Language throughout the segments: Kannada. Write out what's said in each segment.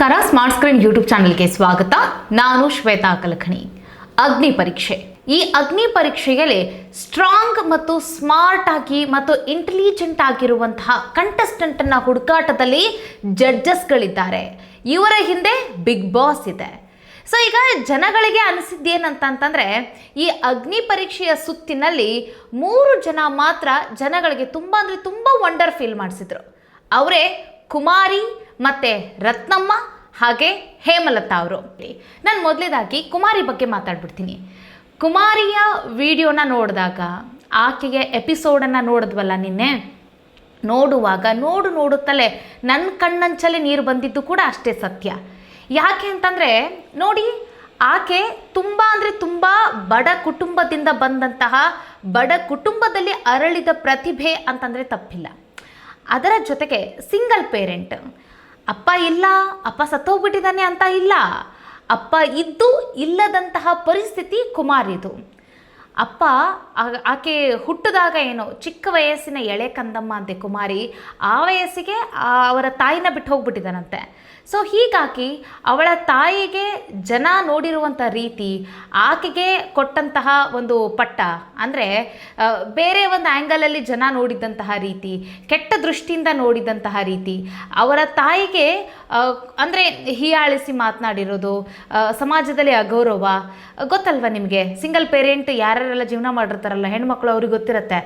ನಮಸ್ಕಾರ. ಸ್ಮಾರ್ಟ್ ಸ್ಕ್ರೀನ್ ಯೂಟ್ಯೂಬ್ ಚಾನಲ್ಗೆ ಸ್ವಾಗತ. ನಾನು ಶ್ವೇತಾ ಕಲಖಣಿ. ಅಗ್ನಿ ಪರೀಕ್ಷೆ. ಈ ಅಗ್ನಿ ಪರೀಕ್ಷೆಯಲ್ಲಿ ಸ್ಟ್ರಾಂಗ್ ಮತ್ತು ಸ್ಮಾರ್ಟ್ ಆಗಿ ಮತ್ತು ಇಂಟೆಲಿಜೆಂಟ್ ಆಗಿರುವಂತಹ ಕಂಟೆಸ್ಟೆಂಟನ್ನು ಹುಡುಕಾಟದಲ್ಲಿ ಜಡ್ಜಸ್ಗಳಿದ್ದಾರೆ. ಇವರ ಹಿಂದೆ ಬಿಗ್ ಬಾಸ್ ಇದೆ. ಸೊ ಈಗ ಜನಗಳಿಗೆ ಅನಿಸಿದ್ದೇನಂತಂದರೆ ಈ ಅಗ್ನಿ ಪರೀಕ್ಷೆಯ ಸುತ್ತಿನಲ್ಲಿ 3 ಜನ ಮಾತ್ರ ಜನಗಳಿಗೆ ತುಂಬ ಅಂದರೆ ತುಂಬ ವಂಡರ್ ಫೀಲ್ ಮಾಡಿಸಿದ್ರು. ಅವರೇ ಕುಮಾರಿ ಮತ್ತು ರತ್ನಮ್ಮ ಹಾಗೆ ಹೇಮಲತಾ ಅವರು. ನಾನು ಮೊದಲೇದಾಗಿ ಕುಮಾರಿ ಬಗ್ಗೆ ಮಾತಾಡ್ಬಿಡ್ತೀನಿ. ಕುಮಾರಿಯ ವಿಡಿಯೋನ ನೋಡಿದಾಗ, ಆಕೆಗೆ ಎಪಿಸೋಡನ್ನು ನೋಡಿದ್ವಲ್ಲ ನಿನ್ನೆ, ನೋಡುವಾಗ ನೋಡುತ್ತಲೇ ನನ್ನ ಕಣ್ಣಂಚಲ್ಲಿ ನೀರು ಬಂದಿದ್ದು ಕೂಡ ಅಷ್ಟೇ ಸತ್ಯ. ಯಾಕೆ ಅಂತಂದರೆ ನೋಡಿ, ಆಕೆ ತುಂಬ ಅಂದರೆ ತುಂಬ ಬಡ ಕುಟುಂಬದಿಂದ ಬಂದಂತಹ, ಬಡ ಕುಟುಂಬದಲ್ಲಿ ಅರಳಿದ ಪ್ರತಿಭೆ ಅಂತಂದರೆ ತಪ್ಪಿಲ್ಲ. ಅದರ ಜೊತೆಗೆ ಸಿಂಗಲ್ ಪೇರೆಂಟ್. ಅಪ್ಪ ಇಲ್ಲ, ಅಪ್ಪ ಸತ್ತೋಗ್ಬಿಟ್ಟಿದ್ದಾನೆ ಅಂತ ಇಲ್ಲ, ಅಪ್ಪ ಇದ್ದು ಇಲ್ಲದಂತಹ ಪರಿಸ್ಥಿತಿ ಕುಮಾರಿದು. ಅಪ್ಪ ಆಕೆ ಹುಟ್ಟಿದಾಗ ಏನೋ ಚಿಕ್ಕ ವಯಸ್ಸಿನ ಎಳೆ ಕಂದಮ್ಮ ಅಂತೆ ಕುಮಾರಿ, ಆ ವಯಸ್ಸಿಗೆ ಅವರ ತಾಯಿನ ಬಿಟ್ಟು ಹೋಗ್ಬಿಟ್ಟಿದ್ದಾನಂತೆ. ಸೊ ಹೀಗಾಗಿ ಅವಳ ತಾಯಿಗೆ ಜನ ನೋಡಿರುವಂಥ ರೀತಿ, ಆಕೆಗೆ ಕೊಟ್ಟಂತಹ ಒಂದು ಪಟ್ಟ ಅಂದರೆ ಬೇರೆ ಒಂದು ಆ್ಯಂಗಲಲ್ಲಿ ಜನ ನೋಡಿದಂತಹ ರೀತಿ, ಕೆಟ್ಟ ದೃಷ್ಟಿಯಿಂದ ನೋಡಿದಂತಹ ರೀತಿ, ಅವರ ತಾಯಿಗೆ ಅಂದರೆ ಹೀಯಾಳಿಸಿ ಮಾತನಾಡಿರೋದು, ಸಮಾಜದಲ್ಲಿ ಅಗೌರವ ಗೊತ್ತಲ್ವ ನಿಮಗೆ. ಸಿಂಗಲ್ ಪೇರೆಂಟ್ ಯಾರೆಲ್ಲ ಜೀವನ ಮಾಡಿರ್ತಾರಲ್ಲ ಹೆಣ್ಮಕ್ಳು, ಅವ್ರಿಗೆ ಗೊತ್ತಿರುತ್ತೆ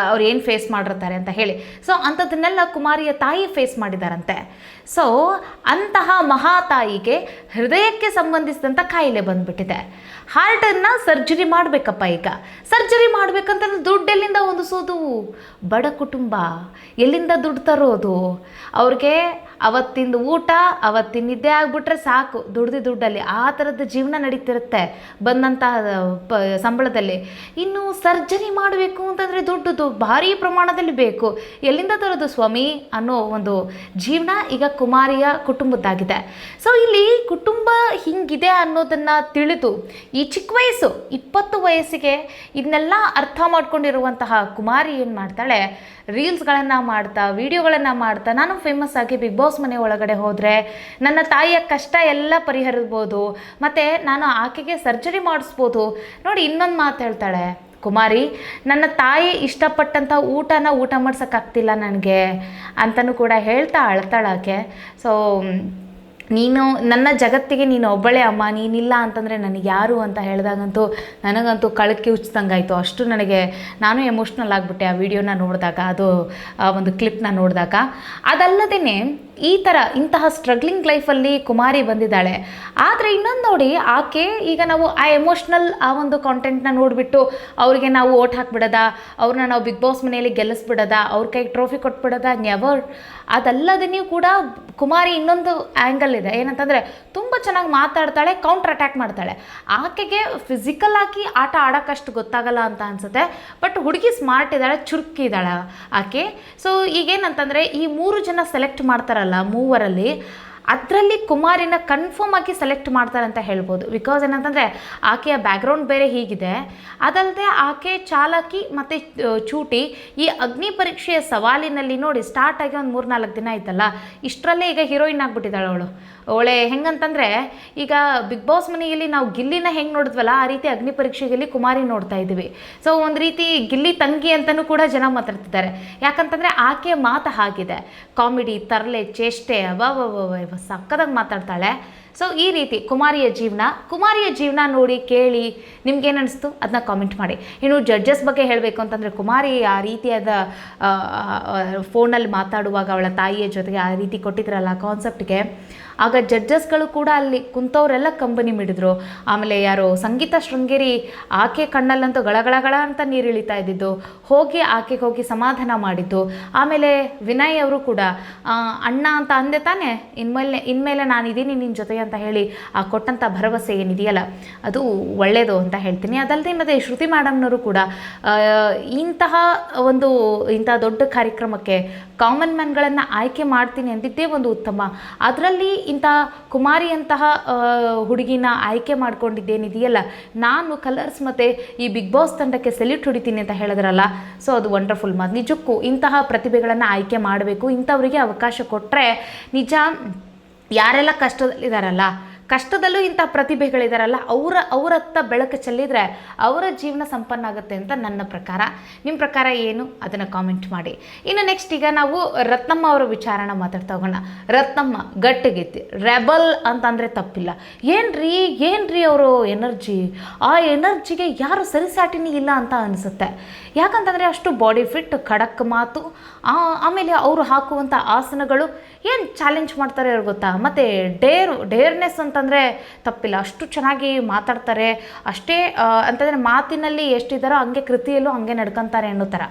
ಅವ್ರು ಏನು ಫೇಸ್ ಮಾಡಿರ್ತಾರೆ ಅಂತ ಹೇಳಿ. ಸೊ ಅಂಥದ್ದನ್ನೆಲ್ಲ ಕುಮಾರಿಯ ತಾಯಿ ಫೇಸ್ ಮಾಡಿದಾರಂತೆ. ಸೊ ಅಂತಹ ಮಹಾತಾಯಿಗೆ ಹೃದಯಕ್ಕೆ ಸಂಬಂಧಿಸಿದಂಥ ಕಾಯಿಲೆ ಬಂದುಬಿಟ್ಟಿದೆ. ಹಾರ್ಟನ್ನು ಸರ್ಜರಿ ಮಾಡಬೇಕಪ್ಪ. ಈಗ ಸರ್ಜರಿ ಮಾಡಬೇಕಂತಂದ್ರೆ ದುಡ್ಡು ಎಲ್ಲಿಂದ ಹೊಂದಿಸೋದು? ಬಡ ಕುಟುಂಬ, ಎಲ್ಲಿಂದ ದುಡ್ಡು ತರೋದು? ಅವ್ರಿಗೆ ಅವತ್ತಿಂದು ಊಟ, ಅವತ್ತಿನ ನಿದ್ದೆ ಆಗಿಬಿಟ್ರೆ ಸಾಕು, ದುಡ್ಡಲ್ಲಿ ಆ ಥರದ ಜೀವನ ನಡೀತಿರುತ್ತೆ ಬಂದಂತಹ ಸಂಬಳದಲ್ಲಿ. ಇನ್ನು ಸರ್ಜರಿ ಮಾಡಬೇಕು ಅಂತಂದರೆ ದುಡ್ಡು ಭಾರಿ ಪ್ರಮಾಣದಲ್ಲಿ ಬೇಕು, ಎಲ್ಲಿಂದ ತರೋದು ಸ್ವಾಮಿ ಅನ್ನೋ ಒಂದು ಜೀವನ ಈಗ ಕುಮಾರಿಯ ಕುಟುಂಬದ್ದಾಗಿದೆ. ಸೊ ಇಲ್ಲಿ ಕುಟುಂಬ ಹಿಂಗಿದೆ ಅನ್ನೋದನ್ನು ತಿಳಿದು ಈ ಚಿಕ್ಕ ವಯಸ್ಸು 20 ವಯಸ್ಸಿಗೆ ಇದನ್ನೆಲ್ಲ ಅರ್ಥ ಮಾಡ್ಕೊಂಡಿರುವಂತಹ ಕುಮಾರಿ ಏನು ಮಾಡ್ತಾಳೆ, ರೀಲ್ಸ್ಗಳನ್ನು ಮಾಡ್ತಾ, ವಿಡಿಯೋಗಳನ್ನು ಮಾಡ್ತಾ, ನಾನು ಫೇಮಸ್ ಆಗಿ ಬಿಗ್ ಬಾಸ್ ಮನೆ ಒಳಗಡೆ ಹೋದರೆ ನನ್ನ ತಾಯಿಯ ಕಷ್ಟ ಎಲ್ಲ ಪರಿಹರಿಸ್ಬೋದು, ಮತ್ತು ನಾನು ಆಕೆಗೆ ಸರ್ಜರಿ ಮಾಡಿಸ್ಬೋದು. ನೋಡಿ, ಇನ್ನೊಂದು ಮಾತು ಹೇಳ್ತಾಳೆ ಕುಮಾರಿ, ನನ್ನ ತಾಯಿ ಇಷ್ಟಪಟ್ಟಂಥ ಊಟ ಮಾಡ್ಸೋಕ್ಕಾಗ್ತಿಲ್ಲ ನನಗೆ ಅಂತಲೂ ಕೂಡ ಹೇಳ್ತಾ ಅಳ್ತಾಳಾಕೆ. ಸೊ ನೀನು ನನ್ನ ಜಗತ್ತಿಗೆ ನೀನು ಒಬ್ಬಳೇ ಅಮ್ಮ, ನೀನಿಲ್ಲ ಅಂತಂದರೆ ನನಗೆ ಯಾರು ಅಂತ ಹೇಳಿದಾಗಂತೂ ನನಗಂತೂ ಕಳಕಿ ಉಚ್ಚಿದಂಗಾಯಿತು. ಅಷ್ಟು ನಾನು ಎಮೋಷ್ನಲ್ ಆಗಿಬಿಟ್ಟೆ ಆ ವಿಡಿಯೋನ ನೋಡಿದಾಗ, ಅದು ಒಂದು ಕ್ಲಿಪ್ನ ನೋಡಿದಾಗ. ಅದಲ್ಲದೇ ಇಂತಹ ಸ್ಟ್ರಗ್ಲಿಂಗ್ ಲೈಫಲ್ಲಿ ಕುಮಾರಿ ಬಂದಿದ್ದಾಳೆ. ಆದರೆ ಇನ್ನೊಂದು ನೋಡಿ, ಆಕೆ ಈಗ ನಾವು ಆ ಎಮೋಷ್ನಲ್ ಆ ಒಂದು ಕಾಂಟೆಂಟ್ನ ನೋಡಿಬಿಟ್ಟು ಅವರಿಗೆ ನಾವು ಓಟ್ ಹಾಕ್ಬಿಡೋದ, ಅವ್ರನ್ನ ನಾವು ಬಿಗ್ ಬಾಸ್ ಮನೆಯಲ್ಲಿ ಗೆಲ್ಲಿಸ್ಬಿಡೋದ, ಅವ್ರ ಕೈಗೆ ಟ್ರೋಫಿ ಕೊಟ್ಬಿಡೋದ? ನೆವರ್. ಅದಲ್ಲದೇ ಕೂಡ ಕುಮಾರಿ ಇನ್ನೊಂದು ಆ್ಯಂಗಲ್ ಇದೆ. ಏನಂತಂದರೆ ತುಂಬ ಚೆನ್ನಾಗಿ ಮಾತಾಡ್ತಾಳೆ, ಕೌಂಟರ್ ಅಟ್ಯಾಕ್ ಮಾಡ್ತಾಳೆ. ಆಕೆಗೆ ಫಿಸಿಕಲ್ ಆಗಿ ಆಟ ಆಡೋಕ್ಕಷ್ಟು ಗೊತ್ತಾಗಲ್ಲ ಅಂತ ಅನಿಸುತ್ತೆ, ಬಟ್ ಹುಡುಗಿ ಸ್ಮಾರ್ಟ್ ಇದ್ದಾಳೆ, ಚುರುಕಿದ್ದಾಳೆ ಆಕೆ. ಸೊ ಈಗೇನಂತಂದರೆ ಈ 3 ಜನ ಸೆಲೆಕ್ಟ್ ಮಾಡ್ತಾರಲ್ಲ, 3ರಲ್ಲಿ ಅದರಲ್ಲಿ ಕುಮಾರಿನ ಕನ್ಫರ್ಮ್ ಆಗಿ ಸೆಲೆಕ್ಟ್ ಮಾಡ್ತಾರೆ ಅಂತ ಹೇಳ್ಬೋದು. ಬಿಕಾಸ್ ಏನಂತಂದರೆ ಆಕೆಯ ಬ್ಯಾಕ್ಗ್ರೌಂಡ್ ಬೇರೆ ಹೀಗಿದೆ. ಅದಲ್ಲದೆ ಆಕೆ ಚಾಲಾಕಿ ಮತ್ತು ಚೂಟಿ. ಈ ಅಗ್ನಿ ಪರೀಕ್ಷೆಯ ಸವಾಲಿನಲ್ಲಿ ನೋಡಿ, ಸ್ಟಾರ್ಟ್ ಆಗಿ ಒಂದು 3-4 ದಿನ ಆಯ್ತಲ್ಲ, ಇಷ್ಟರಲ್ಲೇ ಈಗ ಹೀರೋಯಿನ್ ಆಗಿಬಿಟ್ಟಿದ್ದಾಳೆ ಅವಳೆ. ಹೆಂಗಂತಂದರೆ ಈಗ ಬಿಗ್ ಬಾಸ್ ಮನೆಯಲ್ಲಿ ನಾವು ಗಿಲ್ಲಿನ ಹೆಂಗೆ ನೋಡಿದ್ವಲ್ಲ, ಆ ರೀತಿ ಅಗ್ನಿ ಪರೀಕ್ಷೆಯಲ್ಲಿ ಕುಮಾರಿ ನೋಡ್ತಾ ಇದ್ದೀವಿ. ಸೊ ಒಂದು ರೀತಿ ಗಿಲ್ಲಿ ತಂಗಿ ಅಂತಲೂ ಕೂಡ ಜನ ಮಾತಾಡ್ತಿದ್ದಾರೆ. ಯಾಕಂತಂದರೆ ಆಕೆಯ ಮಾತು ಹಾಗಿದೆ, ಕಾಮಿಡಿ, ತರಲೆ, ಚೇಷ್ಟೆ, ಸಕ್ಕದಾಗಿ ಮಾತಾಡ್ತಾಳೆ. ಸೊ ಈ ರೀತಿ ಕುಮಾರಿಯ ಜೀವನ ನೋಡಿ ಕೇಳಿ ನಿಮ್ಗೇನು ಅನಿಸ್ತು ಅದನ್ನ ಕಾಮೆಂಟ್ ಮಾಡಿ. ಇನ್ನು ಜಡ್ಜಸ್ ಬಗ್ಗೆ ಹೇಳಬೇಕು ಅಂತಂದರೆ, ಕುಮಾರಿ ಆ ರೀತಿಯಾದ ಫೋನಲ್ಲಿ ಮಾತಾಡುವಾಗ ಅವಳ ತಾಯಿಯ ಜೊತೆಗೆ ಆ ರೀತಿ ಕೊಟ್ಟಿದ್ರಲ್ಲ ಕಾನ್ಸೆಪ್ಟ್ಗೆ, ಆಗ ಜಡ್ಜಸ್ಗಳು ಕೂಡ ಅಲ್ಲಿ ಕುಂತವರೆಲ್ಲ ಕಂಬನಿ ಮಿಡಿದ್ರು. ಆಮೇಲೆ ಯಾರೋ ಸಂಗೀತ ಶೃಂಗೇರಿ, ಆಕೆ ಕಣ್ಣಲ್ಲಂತೂ ಗಳಗಳಗಳ ಅಂತ ನೀರು ಇಳಿತಾ ಇದ್ದಿದ್ದು, ಆಕೆಗೆ ಹೋಗಿ ಸಮಾಧಾನ ಮಾಡಿದ್ದು. ಆಮೇಲೆ ವಿನಯ್ ಅವರು ಕೂಡ ಅಣ್ಣ ಅಂತ ಅಂದೆ ತಾನೆ, ಇನ್ಮೇಲೆ ನಾನು ಇದ್ದೀನಿ ನಿನ್ನ ಜೊತೆ ಅಂತ ಹೇಳಿ ಆ ಕೊಟ್ಟಂಥ ಭರವಸೆ ಏನಿದೆಯಲ್ಲ, ಅದು ಒಳ್ಳೆಯದು ಅಂತ ಹೇಳ್ತೀನಿ. ಅದಲ್ಲದೆ ಮತ್ತು ಶ್ರುತಿ ಮೇಡಮ್ನವರು ಕೂಡ ಇಂತಹ ದೊಡ್ಡ ಕಾರ್ಯಕ್ರಮಕ್ಕೆ ಕಾಮನ್ ಮ್ಯಾನ್ಗಳನ್ನು ಆಯ್ಕೆ ಮಾಡ್ತೀನಿ ಅಂದಿದ್ದೇ ಒಂದು ಉತ್ತಮ. ಅದರಲ್ಲಿ ಇಂಥ ಕುಮಾರಿಯಂತಹ ಹುಡುಗಿನ ಆಯ್ಕೆ ಮಾಡ್ಕೊಂಡಿದ್ದೇನಿದೆಯಲ್ಲ, ನಾನು ಕಲರ್ಸ್ ಮತ್ತು ಈ ಬಿಗ್ ಬಾಸ್ ತಂಡಕ್ಕೆ ಸೆಲ್ಯೂಟ್ ಹೊಡಿತೀನಿ ಅಂತ ಹೇಳಿದ್ರಲ್ಲ, ಸೊ ಅದು ವಂಡರ್ಫುಲ್ ಮಾತು. ನಿಜಕ್ಕೂ ಇಂತಹ ಪ್ರತಿಭೆಗಳನ್ನು ಆಯ್ಕೆ ಮಾಡಬೇಕು. ಇಂಥವರಿಗೆ ಅವಕಾಶ ಕೊಟ್ಟರೆ ನಿಜ ಯಾರೆಲ್ಲ ಕಷ್ಟದಲ್ಲಿದ್ದಾರಲ್ಲ, ಕಷ್ಟದಲ್ಲೂ ಇಂಥ ಪ್ರತಿಭೆಗಳಿದಾರಲ್ಲ, ಅವರತ್ತ ಬೆಳಕು ಚೆಲ್ಲಿದರೆ ಅವರ ಜೀವನ ಸಂಪನ್ನ ಆಗುತ್ತೆ ಅಂತ ನನ್ನ ಪ್ರಕಾರ. ನಿಮ್ಮ ಪ್ರಕಾರ ಏನು ಅದನ್ನು ಕಾಮೆಂಟ್ ಮಾಡಿ. ಇನ್ನು ನೆಕ್ಸ್ಟ್ ಈಗ ನಾವು ರತ್ನಮ್ಮ ಅವರ ವಿಚಾರನ ಮಾತಾಡ್ತಾ ಹೋಗೋಣ. ರತ್ನಮ್ಮ ಗಟ್ಟಿಗಿತ್ತಿ, ರೆಬಲ್ ಅಂತಂದರೆ ತಪ್ಪಿಲ್ಲ. ಏನ್ರಿ ಅವರು ಎನರ್ಜಿ, ಆ ಎನರ್ಜಿಗೆ ಯಾರು ಸರಿಸಾಟಿನೇ ಇಲ್ಲ ಅಂತ ಅನಿಸುತ್ತೆ. ಯಾಕಂತಂದರೆ ಅಷ್ಟು ಬಾಡಿ ಫಿಟ್, ಖಡಕ್ ಮಾತು, ಆಮೇಲೆ ಅವರು ಹಾಕುವಂಥ ಆಸನಗಳು ಏನು ಚಾಲೆಂಜ್ ಮಾಡ್ತಾರೆ ಅವ್ರು ಗೊತ್ತಾ. ಮತ್ತು ಡೇರ್ನೆಸ್ ಅಂತಂದರೆ ತಪ್ಪಿಲ್ಲ, ಅಷ್ಟು ಚೆನ್ನಾಗಿ ಮಾತಾಡ್ತಾರೆ. ಅಷ್ಟೇ ಅಂತಂದರೆ ಮಾತಿನಲ್ಲಿ ಎಷ್ಟಿದ್ದಾರೋ ಹಂಗೆ ಕೃತಿಯಲ್ಲೂ ಹಂಗೆ ನಡ್ಕೊತಾರೆ ಅನ್ನೋ ಥರ,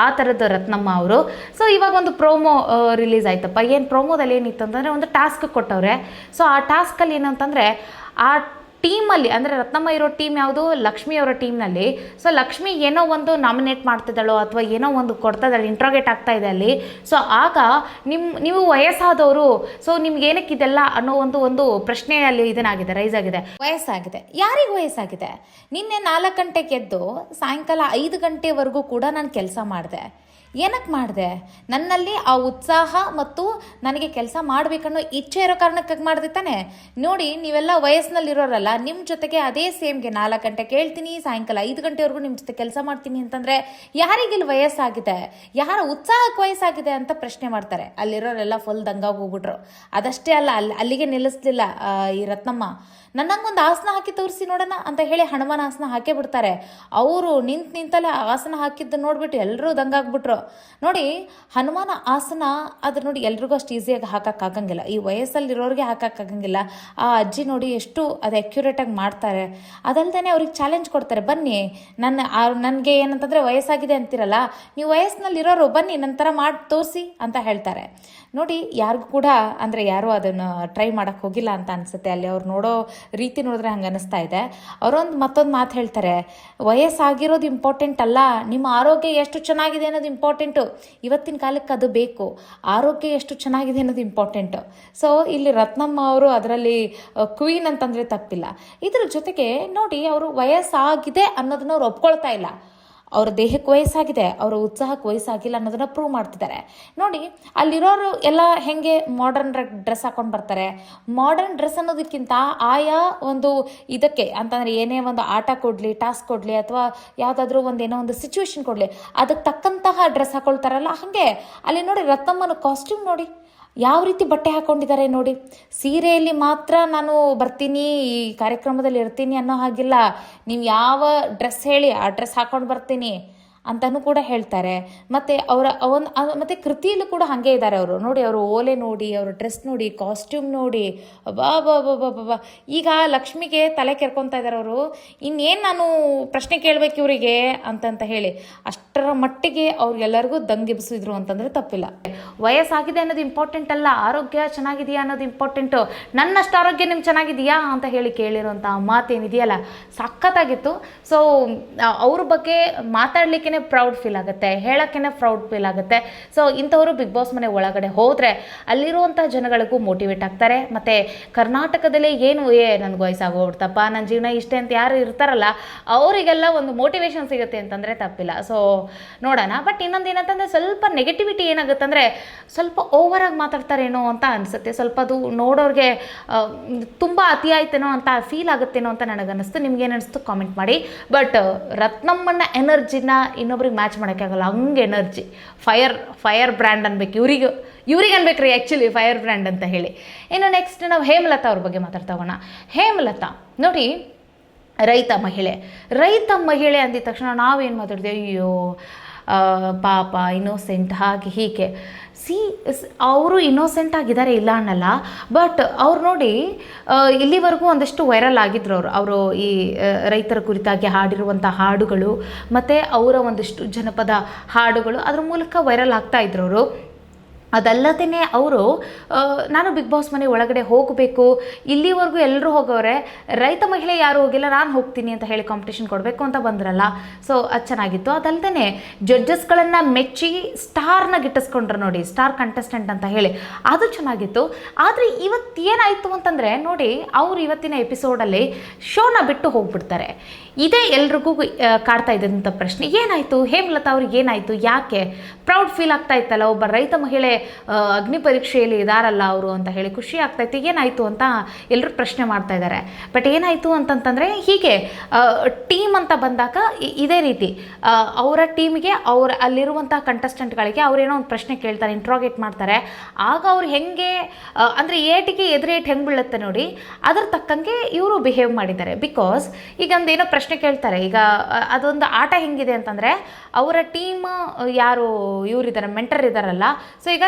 ಆ ಥರದ್ದು ರತ್ನಮ್ಮ ಅವರು. ಸೊ ಇವಾಗ ಒಂದು ಪ್ರೋಮೋ ರಿಲೀಸ್ ಆಯ್ತಪ್ಪ. ಏನು ಪ್ರೋಮೋದಲ್ಲಿ ಏನಿತ್ತು ಅಂತಂದರೆ ಒಂದು ಟಾಸ್ಕ್ ಕೊಟ್ಟವ್ರೆ. ಸೊ ಆ ಟಾಸ್ಕಲ್ಲಿ ಏನು ಅಂತಂದರೆ, ಆ ಟೀಮಲ್ಲಿ ಅಂದರೆ ರತ್ನಮ್ಮ ಇರೋ ಟೀಮ್ ಯಾವುದು, ಲಕ್ಷ್ಮಿ ಅವರ ಟೀಮ್ನಲ್ಲಿ. ಸೊ ಲಕ್ಷ್ಮಿ ಏನೋ ಒಂದು ನಾಮಿನೇಟ್ ಮಾಡ್ತಿದ್ದಾಳೋ ಅಥವಾ ಏನೋ ಒಂದು ಕೊಡ್ತಾ ಇದ್ದಾಳೆ, ಇಂಟ್ರೋಗೇಟ್ ಆಗ್ತಾ ಇದೆ ಅಲ್ಲಿ. ಸೊ ಆಗ ನೀವು ವಯಸ್ಸಾದವರು, ಸೊ ನಿಮ್ಗೆ ಏನಕ್ಕಿದೆಲ್ಲ ಅನ್ನೋ ಒಂದು ಪ್ರಶ್ನೆ ಅಲ್ಲಿ ಇದನ್ನಾಗಿದೆ, ರೈಸ್ ಆಗಿದೆ. ವಯಸ್ಸಾಗಿದೆ, ಯಾರಿಗೆ ವಯಸ್ಸಾಗಿದೆ? ನಿನ್ನೆ 4 ಗಂಟೆಗೆ ಎದ್ದು ಸಾಯಂಕಾಲ 5 ಗಂಟೆವರೆಗೂ ಕೂಡ ನಾನು ಕೆಲಸ ಮಾಡಿದೆ. ಏನಕ್ಕೆ ಮಾಡಿದೆ? ನನ್ನಲ್ಲಿ ಆ ಉತ್ಸಾಹ ಮತ್ತು ನನಗೆ ಕೆಲಸ ಮಾಡಬೇಕನ್ನೋ ಇಚ್ಛೆ ಇರೋ ಕಾರಣಕ್ಕಾಗಿ ಮಾಡಿದೆ ತಾನೆ. ನೋಡಿ, ನೀವೆಲ್ಲ ವಯಸ್ಸಿನಲ್ಲಿರೋರಲ್ಲ, ನಿಮ್ಮ ಜೊತೆಗೆ ಅದೇ ಸೇಮ್ಗೆ 4 ಗಂಟೆ ಕೇಳ್ತೀನಿ, ಸಾಯಂಕಾಲ 5 ಗಂಟೆವರೆಗೂ ನಿಮ್ಮ ಜೊತೆ ಕೆಲಸ ಮಾಡ್ತೀನಿ ಅಂತಂದರೆ ಯಾರಿಗಿಲ್ಲಿ ವಯಸ್ಸಾಗಿದೆ, ಯಾರ ಉತ್ಸಾಹಕ್ಕೆ ವಯಸ್ಸಾಗಿದೆ ಅಂತ ಪ್ರಶ್ನೆ ಮಾಡ್ತಾರೆ. ಅಲ್ಲಿರೋರೆಲ್ಲ ಫುಲ್ ದಂಗಾಗಿ ಹೋಗ್ಬಿಟ್ರು. ಅದಷ್ಟೇ ಅಲ್ಲ, ಅಲ್ಲಿಗೆ ನಿಲ್ಲಿಸ್ಲಿಲ್ಲ ಈ ರತ್ನಮ್ಮ. ನನ್ನಂಗೊಂದು ಆಸನ ಹಾಕಿ ತೋರಿಸಿ ನೋಡೋಣ ಅಂತ ಹೇಳಿ ಹನುಮಾನ ಆಸನ ಹಾಕೇ ಬಿಡ್ತಾರೆ. ಅವರು ನಿಂತಲ್ಲೇ ಆಸನ ಹಾಕಿದ್ದು ನೋಡ್ಬಿಟ್ಟು ಎಲ್ಲರೂ ದಂಗಾಗ್ಬಿಟ್ರು. ನೋಡಿ, ಹನುಮಾನ ಆಸನ ಅದು ನೋಡಿ ಎಲ್ರಿಗೂ ಅಷ್ಟು ಈಸಿಯಾಗಿ ಹಾಕೋಕ್ಕಾಗಂಗಿಲ್ಲ, ಈ ವಯಸ್ಸಲ್ಲಿರೋರಿಗೆ ಹಾಕೋಕ್ಕಾಗಂಗಿಲ್ಲ. ಆ ಅಜ್ಜಿ ನೋಡಿ ಎಷ್ಟು ಅದು ಅಕ್ಯುರೇಟಾಗಿ ಮಾಡ್ತಾರೆ. ಅದಲ್ದೇ ಅವ್ರಿಗೆ ಚಾಲೆಂಜ್ ಕೊಡ್ತಾರೆ, ಬನ್ನಿ ನನಗೆ ಏನಂತಂದರೆ ವಯಸ್ಸಾಗಿದೆ ಅಂತಿರಲ್ಲ, ನೀವು ವಯಸ್ಸಿನಲ್ಲಿರೋರು ಬನ್ನಿ ನನ್ನ ಥರ ಮಾಡಿ ತೋರಿಸಿ ಅಂತ ಹೇಳ್ತಾರೆ. ನೋಡಿ, ಯಾರಿಗೂ ಕೂಡ ಅಂದರೆ ಯಾರೂ ಅದನ್ನು ಟ್ರೈ ಮಾಡೋಕ್ಕೆ ಹೋಗಿಲ್ಲ ಅಂತ ಅನಿಸುತ್ತೆ. ಅಲ್ಲಿ ಅವ್ರು ನೋಡೋ ರೀತಿ ನೋಡಿದ್ರೆ ಹಂಗೆ ಅನ್ನಿಸ್ತಾ ಇದೆ. ಮತ್ತೊಂದು ಮಾತು ಹೇಳ್ತಾರೆ, ವಯಸ್ಸಾಗಿರೋದು ಇಂಪಾರ್ಟೆಂಟ್ ಅಲ್ಲ, ನಿಮ್ಮ ಆರೋಗ್ಯ ಎಷ್ಟು ಚೆನ್ನಾಗಿದೆ ಅನ್ನೋದು ಇಂಪಾರ್ಟೆಂಟು. ಇವತ್ತಿನ ಕಾಲಕ್ಕೆ ಅದು ಬೇಕು, ಆರೋಗ್ಯ ಎಷ್ಟು ಚೆನ್ನಾಗಿದೆ ಅನ್ನೋದು ಇಂಪಾರ್ಟೆಂಟು. ಸೊ ಇಲ್ಲಿ ರತ್ನಮ್ಮ ಅವರು ಅದರಲ್ಲಿ ಕ್ವೀನ್ ಅಂತಂದರೆ ತಪ್ಪಿಲ್ಲ. ಇದ್ರ ಜೊತೆಗೆ ನೋಡಿ, ಅವರು ವಯಸ್ಸಾಗಿದೆ ಅನ್ನೋದನ್ನ ಅವ್ರು ಒಪ್ಕೊಳ್ತಾ ಇಲ್ಲ. ಅವ್ರ ದೇಹಕ್ಕೆ ವಯಸ್ಸಾಗಿದೆ, ಅವರ ಉತ್ಸಾಹಕ್ಕೆ ವಯಸ್ಸಾಗಿಲ್ಲ ಅನ್ನೋದನ್ನ ಪ್ರೂವ್ ಮಾಡ್ತಿದ್ದಾರೆ. ನೋಡಿ, ಅಲ್ಲಿರೋರು ಎಲ್ಲ ಹೆಂಗೆ ಮಾಡರ್ನ್ ಡ್ರೆಸ್ ಹಾಕೊಂಡು ಬರ್ತಾರೆ. ಮಾಡರ್ನ್ ಡ್ರೆಸ್ ಅನ್ನೋದಕ್ಕಿಂತ ಆಯಾ ಒಂದು ಇದಕ್ಕೆ ಅಂತಂದರೆ ಏನೇ ಒಂದು ಆಟ ಕೊಡಲಿ, ಟಾಸ್ಕ್ ಕೊಡಲಿ, ಅಥವಾ ಯಾವುದಾದ್ರೂ ಏನೋ ಒಂದು ಸಿಚುವೇಶನ್ ಕೊಡಲಿ, ಅದಕ್ಕೆ ತಕ್ಕಂತಹ ಡ್ರೆಸ್ ಹಾಕೊಳ್ತಾರಲ್ಲ, ಹಾಗೆ ಅಲ್ಲಿ ನೋಡಿ ರತ್ನಮ್ಮನ ಕಾಸ್ಟ್ಯೂಮ್ ನೋಡಿ ಯಾವ ರೀತಿ ಬಟ್ಟೆ ಹಾಕ್ಕೊಂಡಿದ್ದಾರೆ ನೋಡಿ. ಸೀರೆಯಲ್ಲಿ ಮಾತ್ರ ನಾನು ಬರ್ತೀನಿ, ಈ ಕಾರ್ಯಕ್ರಮದಲ್ಲಿ ಇರ್ತೀನಿ ಅನ್ನೋ ಹಾಗಿಲ್ಲ. ನೀವು ಯಾವ ಡ್ರೆಸ್ ಹೇಳಿ ಆ ಡ್ರೆಸ್ ಹಾಕೊಂಡು ಬರ್ತೀನಿ ಅಂತಲೂ ಕೂಡ ಹೇಳ್ತಾರೆ. ಮತ್ತು ಮತ್ತು ಕೃತಿಯಲ್ಲೂ ಕೂಡ ಹಾಗೆ ಇದ್ದಾರೆ ಅವರು. ನೋಡಿ, ಅವರು ಓಲೆ ನೋಡಿ, ಅವ್ರ ಡ್ರೆಸ್ ನೋಡಿ, ಕಾಸ್ಟ್ಯೂಮ್ ನೋಡಿ, ಬಾ ಈಗ ಲಕ್ಷ್ಮಿಗೆ ತಲೆ ಕೆರ್ಕೊತಾ ಇದ್ದಾರೆ ಅವರು. ಇನ್ನೇನು ನಾನು ಪ್ರಶ್ನೆ ಕೇಳಬೇಕು ಇವರಿಗೆ ಅಂತ ಹೇಳಿ ಅಷ್ಟರ ಮಟ್ಟಿಗೆ ಅವ್ರಿಗೆಲ್ಲರಿಗೂ ದಂಗೆಬ್ಸಿದ್ರು ಅಂತಂದರೆ ತಪ್ಪಿಲ್ಲ. ವಯಸ್ಸಾಗಿದೆ ಅನ್ನೋದು ಇಂಪಾರ್ಟೆಂಟ್ ಅಲ್ಲ, ಆರೋಗ್ಯ ಚೆನ್ನಾಗಿದೆಯಾ ಅನ್ನೋದು ಇಂಪಾರ್ಟೆಂಟು. ನನ್ನಷ್ಟು ಆರೋಗ್ಯ ನಿಮ್ಗೆ ಚೆನ್ನಾಗಿದೆಯಾ ಅಂತ ಹೇಳಿ ಕೇಳಿರೋಂಥ ಮಾತೇನಿದೆಯಲ್ಲ, ಸಖತ್ತಾಗಿತ್ತು. ಸೊ ಅವ್ರ ಬಗ್ಗೆ ಮಾತಾಡಲಿಕ್ಕೆ ಪ್ರೌಡ್ ಫೀಲ್ ಆಗುತ್ತೆ, ಹೇಳೋಕ್ಕೇ ಪ್ರೌಡ್ ಫೀಲ್ ಆಗುತ್ತೆ. ಸೊ ಇಂಥವರು ಬಿಗ್ ಬಾಸ್ ಮನೆ ಒಳಗಡೆ ಹೋದರೆ ಅಲ್ಲಿರುವಂಥ ಜನಗಳಿಗೂ ಮೋಟಿವೇಟ್ ಆಗ್ತಾರೆ. ಮತ್ತು ಕರ್ನಾಟಕದಲ್ಲಿ ಏನು ನನಗೆ ವಯಸ್ಸಾಗೋಗ್ಬಿಡ್ತಪ್ಪ, ನನ್ನ ಜೀವನ ಇಷ್ಟೇ ಅಂತ ಯಾರು ಇರ್ತಾರಲ್ಲ, ಅವರಿಗೆಲ್ಲ ಒಂದು ಮೋಟಿವೇಶನ್ ಸಿಗುತ್ತೆ ಅಂತಂದರೆ ತಪ್ಪಿಲ್ಲ. ಸೊ ನೋಡೋಣ. ಬಟ್ ಇನ್ನೊಂದು ಏನಂತಂದರೆ, ಸ್ವಲ್ಪ ನೆಗೆಟಿವಿಟಿ ಏನಾಗುತ್ತೆ ಅಂದರೆ, ಸ್ವಲ್ಪ ಓವರಾಗಿ ಮಾತಾಡ್ತಾರೇನೋ ಅಂತ ಅನಿಸುತ್ತೆ. ಸ್ವಲ್ಪ ಅದು ನೋಡೋರಿಗೆ ತುಂಬ ಅತಿ ಆಯ್ತೇನೋ ಅಂತ ಫೀಲ್ ಆಗುತ್ತೇನೋ ಅಂತ ನನಗನ್ನಿಸ್ತು. ನಿಮ್ಗೇನು ಅನಿಸ್ತು ಕಾಮೆಂಟ್ ಮಾಡಿ. ಬಟ್ ರತ್ನಮ್ಮನ ಎನರ್ಜಿನ ಇನ್ನೊಬ್ರಿಗೆ ಮ್ಯಾಚ್ ಮಾಡೋಕ್ಕಾಗಲ್ಲ, ಹಂಗೆ ಎನರ್ಜಿ. ಫೈರ್ ಬ್ರ್ಯಾಂಡ್ ಅನ್ಬೇಕು, ಇವ್ರಿಗೆ ಅನ್ಬೇಕ್ರಿ ಆ್ಯಕ್ಚುಲಿ ಫೈರ್ ಬ್ರ್ಯಾಂಡ್ ಅಂತ ಹೇಳಿ. ಇನ್ನು ನೆಕ್ಸ್ಟ್ ನಾವು ಹೇಮಲತಾ ಅವ್ರ ಬಗ್ಗೆ ಮಾತಾಡ್ತಾ ಹೋಗೋಣ. ಹೇಮಲತಾ ನೋಡಿ, ರೈತ ಮಹಿಳೆ ಅಂದಿದ ತಕ್ಷಣ ನಾವೇನು ಮಾತಾಡ್ತೀವಿ, ಅಯ್ಯೋ ಪಾಪ ಇನ್ನೋಸೆಂಟ್ ಹಾಗೆ ಹೀಗೆ. ಅವರು ಇನ್ನೋಸೆಂಟ್ ಆಗಿದ್ದಾರೆ, ಇಲ್ಲ ಅನ್ನಲ್ಲ. ಬಟ್ ಅವ್ರು ನೋಡಿ, ಇಲ್ಲಿವರೆಗೂ ಒಂದಷ್ಟು ವೈರಲ್ ಆಗಿದ್ರು ಅವರು ಈ ರೈತರ ಕುರಿತಾಗಿ ಹಾಡಿರುವಂಥ ಹಾಡುಗಳು ಮತ್ತು ಅವರ ಒಂದಿಷ್ಟು ಜನಪದ ಹಾಡುಗಳು ಅದ್ರ ಮೂಲಕ ವೈರಲ್ ಆಗ್ತಾ ಇದ್ರು ಅವರು. ಅದಲ್ಲದೇ ಅವರು ನಾನು ಬಿಗ್ ಬಾಸ್ ಮನೆ ಒಳಗಡೆ ಹೋಗಬೇಕು, ಇಲ್ಲಿವರೆಗೂ ಎಲ್ಲರೂ ಹೋಗೋರೆ, ರೈತ ಮಹಿಳೆ ಯಾರು ಹೋಗಿಲ್ಲ, ನಾನು ಹೋಗ್ತೀನಿ ಅಂತ ಹೇಳಿ ಕಾಂಪಿಟೇಷನ್ ಕೊಡಬೇಕು ಅಂತ ಬಂದ್ರಲ್ಲ. ಸೊ ಅದು ಚೆನ್ನಾಗಿತ್ತು. ಅದಲ್ಲದೆ ಜಡ್ಜಸ್ಗಳನ್ನು ಮೆಚ್ಚಿ ಸ್ಟಾರ್ನ ಗಿಟ್ಟಿಸ್ಕೊಂಡ್ರು ನೋಡಿ, ಸ್ಟಾರ್ ಕಂಟೆಸ್ಟೆಂಟ್ ಅಂತ ಹೇಳಿ, ಅದು ಚೆನ್ನಾಗಿತ್ತು. ಆದರೆ ಇವತ್ತು ಏನಾಯಿತು ಅಂತಂದರೆ ನೋಡಿ, ಅವರು ಇವತ್ತಿನ ಎಪಿಸೋಡಲ್ಲಿ ಶೋನ ಬಿಟ್ಟು ಹೋಗ್ಬಿಡ್ತಾರೆ. ಇದೇ ಎಲ್ರಿಗೂ ಕಾಡ್ತಾ ಇದ್ದಂಥ ಪ್ರಶ್ನೆ, ಏನಾಯಿತು ಹೇಮಲತಾ ಅವ್ರಿಗೆ, ಏನಾಯಿತು, ಯಾಕೆ ಪ್ರೌಡ್ ಫೀಲ್ ಆಗ್ತಾ ಇತ್ತಲ್ಲ, ಒಬ್ಬ ರೈತ ಮಹಿಳೆ ಅಗ್ನಿ ಪರೀಕ್ಷೆಯಲ್ಲಿ ಇದಾರಲ್ಲ ಅವರು ಅಂತ ಹೇಳಿ ಖುಷಿ ಆಗ್ತಾಯಿತ್ತು, ಏನಾಯಿತು ಅಂತ ಎಲ್ಲರೂ ಪ್ರಶ್ನೆ ಮಾಡ್ತಾ ಇದ್ದಾರೆ. ಬಟ್ ಏನಾಯಿತು ಅಂತಂತಂದರೆ, ಹೀಗೆ ಟೀಮ್ ಅಂತ ಬಂದಾಗ ಇದೇ ರೀತಿ ಅವರ ಟೀಮಿಗೆ ಅಲ್ಲಿರುವಂಥ ಕಂಟೆಸ್ಟೆಂಟ್ಗಳಿಗೆ ಅವರೇನೋ ಒಂದು ಪ್ರಶ್ನೆ ಕೇಳ್ತಾರೆ, ಇಂಟ್ರೋಗೇಟ್ ಮಾಡ್ತಾರೆ. ಆಗ ಅವ್ರು ಹೆಂಗೆ ಅಂದರೆ ಏಟಿಗೆ ಎದುರೇಟ್ ಹೆಂಗೆ ಬೀಳುತ್ತೆ ನೋಡಿ, ಅದರ ತಕ್ಕಂಗೆ ಇವರು ಬಿಹೇವ್ ಮಾಡಿದ್ದಾರೆ. ಬಿಕಾಸ್ ಈಗ ಒಂದೇನೋ ಪ್ರಶ್ನೆ ಕೇಳ್ತಾರೆ, ಈಗ ಅದೊಂದು ಆಟ ಹೆಂಗಿದೆ ಅಂತಂದರೆ, ಅವರ ಟೀಮ್ ಯಾರು ಇವರಿದ್ದಾರೆ ಮೆಂಟರ್ ಇದ್ದಾರಲ್ಲ, ಸೊ ಈಗ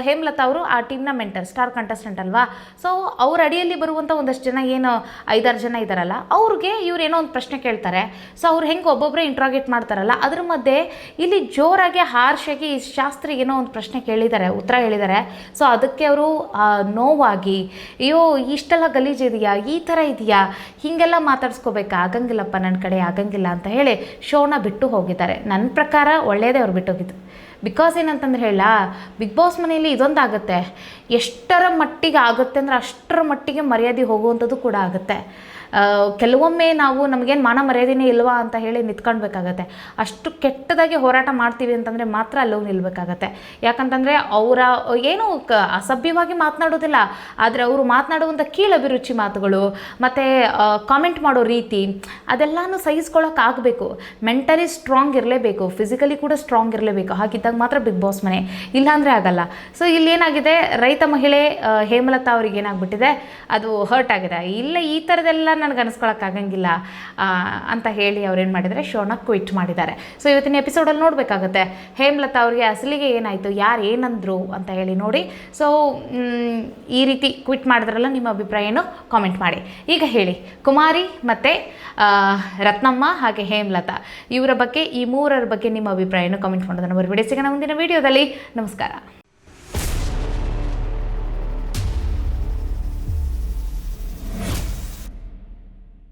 ಹೇಮಲತಾ ಅವರು ಆ ಟೀಮ್ನ ಮೆಂಟರ್, ಸ್ಟಾರ್ ಕಂಟೆಸ್ಟೆಂಟ್ ಅಲ್ವಾ. ಸೊ ಅವ್ರ ಅಡಿಯಲ್ಲಿ ಬರುವಂಥ ಒಂದಷ್ಟು ಜನ, ಏನು 5-6 ಜನ ಇದ್ದಾರಲ್ಲ, ಅವ್ರಿಗೆ ಏನೋ ಒಂದು ಪ್ರಶ್ನೆ ಕೇಳ್ತಾರೆ. ಸೊ ಅವ್ರು ಹೆಂಗೆ ಒಬ್ಬೊಬ್ಬರೇ ಇಂಟ್ರಾಗೇಟ್ ಮಾಡ್ತಾರಲ್ಲ, ಅದ್ರ ಮಧ್ಯೆ ಇಲ್ಲಿ ಜೋರಾಗಿ ಹಾರ್ಷಾಗಿ ಶಾಸ್ತ್ರಿಗೆ ಏನೋ ಒಂದು ಪ್ರಶ್ನೆ ಕೇಳಿದ್ದಾರೆ, ಉತ್ತರ ಹೇಳಿದ್ದಾರೆ. ಸೊ ಅದಕ್ಕೆ ಅವರು ನೋವಾಗಿ, ಅಯ್ಯೋ ಇಷ್ಟೆಲ್ಲ ಗಲೀಜಿದೆಯಾ, ಈ ಥರ ಇದೆಯಾ, ಹೀಗೆಲ್ಲ ಮಾತಾಡ್ಸ್ಕೋಬೇಕಾ, ಆಗಂಗಿಲ್ಲಪ್ಪ ನನ್ನ ಕಡೆ ಆಗಂಗಿಲ್ಲ ಅಂತ ಹೇಳಿ ಶೋನ ಬಿಟ್ಟು ಹೋಗಿದ್ದಾರೆ. ನನ್ನ ಪ್ರಕಾರ ಒಳ್ಳೆಯದೇ ಅವ್ರು ಬಿಟ್ಟೋಗಿದ್ದು. ಬಿಕಾಸ್ ಏನಂತಂದ್ರೆ ಹೇಳ, ಬಿಗ್ ಬಾಸ್ ಮನೆಯಲ್ಲಿ ಇದೊಂದಾಗುತ್ತೆ, ಎಷ್ಟರ ಮಟ್ಟಿಗೆ ಆಗುತ್ತೆ ಅಂದರೆ ಅಷ್ಟರ ಮಟ್ಟಿಗೆ ಮರ್ಯಾದೆ ಹೋಗುವಂಥದ್ದು ಕೂಡ ಆಗುತ್ತೆ. ಕೆಲವೊಮ್ಮೆ ನಾವು ನಮಗೇನು ಮಾನ ಮರ್ಯಾದೆನೇ ಇಲ್ವಾ ಅಂತ ಹೇಳಿ ನಿಂತ್ಕೊಳ್ಬೇಕಾಗತ್ತೆ. ಅಷ್ಟು ಕೆಟ್ಟದಾಗಿ ಹೋರಾಟ ಮಾಡ್ತೀವಿ ಅಂತಂದರೆ ಮಾತ್ರ ಅಲ್ಲೂ ನಿಲ್ಲಬೇಕಾಗತ್ತೆ. ಯಾಕಂತಂದರೆ ಅವರ ಏನೂ ಅಸಭ್ಯವಾಗಿ ಮಾತನಾಡೋದಿಲ್ಲ, ಆದರೆ ಅವರು ಮಾತನಾಡುವಂಥ ಕೀಳಭಿರುಚಿ ಮಾತುಗಳು ಮತ್ತು ಕಾಮೆಂಟ್ ಮಾಡೋ ರೀತಿ ಅದೆಲ್ಲನೂ ಸಹಿಸ್ಕೊಳ್ಳೋಕ್ಕಾಗಬೇಕು. ಮೆಂಟಲಿ ಸ್ಟ್ರಾಂಗ್ ಇರಲೇಬೇಕು, ಫಿಸಿಕಲಿ ಕೂಡ ಸ್ಟ್ರಾಂಗ್ ಇರಲೇಬೇಕು. ಹಾಗಿದ್ದಾಗ ಮಾತ್ರ ಬಿಗ್ ಬಾಸ್ ಮನೆ, ಇಲ್ಲಾಂದರೆ ಆಗಲ್ಲ. ಸೊ ಇಲ್ಲೇನಾಗಿದೆ, ರೈತ ಮಹಿಳೆ ಹೇಮಲತಾ ಅವ್ರಿಗೆ ಏನಾಗ್ಬಿಟ್ಟಿದೆ, ಅದು ಹರ್ಟ್ ಆಗಿದೆ. ಇಲ್ಲ ಈ ಥರದೆಲ್ಲ ನನಗೆ ಅನಿಸ್ಕೊಳಕ್ಕಾಗಂಗಿಲ್ಲ ಅಂತ ಹೇಳಿ ಅವ್ರೇನು ಮಾಡಿದ್ದಾರೆ, ಶೋನ ಕ್ವಿಟ್ ಮಾಡಿದ್ದಾರೆ. ಸೊ ಇವತ್ತಿನ ಎಪಿಸೋಡಲ್ಲಿ ನೋಡಬೇಕಾಗತ್ತೆ ಹೇಮಲತಾ ಅವ್ರಿಗೆ ಅಸಲಿಗೆ ಏನಾಯಿತು, ಯಾರು ಏನಂದ್ರು ಅಂತ ಹೇಳಿ ನೋಡಿ. ಸೊ ಈ ರೀತಿ ಕ್ವಿಟ್ ಮಾಡಿದ್ರಲ್ಲ, ನಿಮ್ಮ ಅಭಿಪ್ರಾಯ ಏನು ಕಾಮೆಂಟ್ ಮಾಡಿ. ಈಗ ಹೇಳಿ, ಕುಮಾರಿ ಮತ್ತು ರತ್ನಮ್ಮ ಹಾಗೆ ಹೇಮಲತಾ ಇವರ ಬಗ್ಗೆ, ಈ ಮೂರರ ಬಗ್ಗೆ ನಿಮ್ಮ ಅಭಿಪ್ರಾಯವನ್ನು ಕಾಮೆಂಟ್ ಮಾಡೋದನ್ನು ಬರಬೇಡಿ. ಸಿಗೋಣ ಮುಂದಿನ ವಿಡಿಯೋದಲ್ಲಿ. ನಮಸ್ಕಾರ.